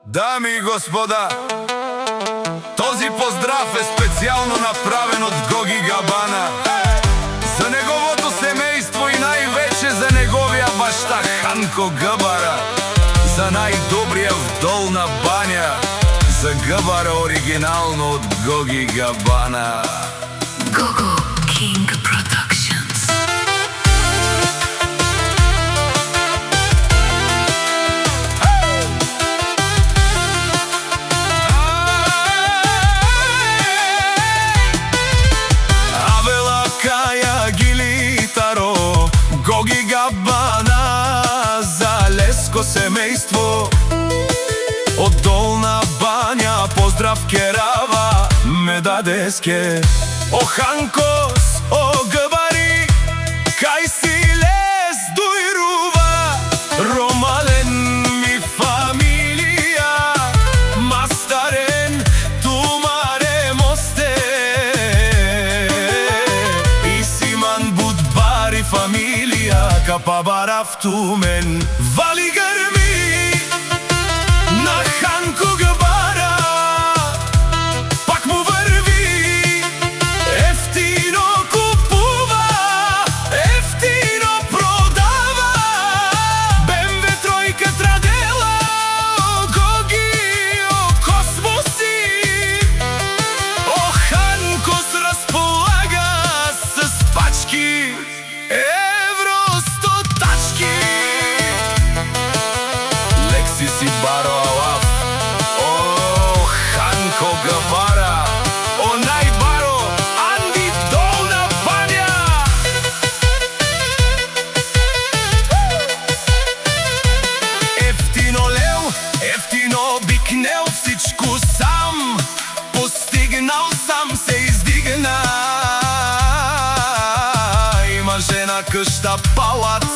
Дами и господа, този поздрав е специално направен од Гоги Габана за неговото семејство и највече за неговија башта Ханко Габара, за најдобријав вдол на банја, за Габара оригинално од Гоги Габана. Gogo King Productions. Авела Каја Гилитаро, Гоги Габана, за леско семејство од Долна Банја, поздрав керава ме дадеске. О Ханкос, о Габари, кај си лес дујрува, ромален ми фамилија, мастарен тумаре мосте, и симан будбари фамилија, капабарав тумен, вали грми на Ханко Габара. Си баро алав, о Ханко Габара, о најбаро Анди Долна Банја. Ефтино леу, ефтино бикнел, всичко сам постигнал, сам се издигна. Има жена, къща, палац,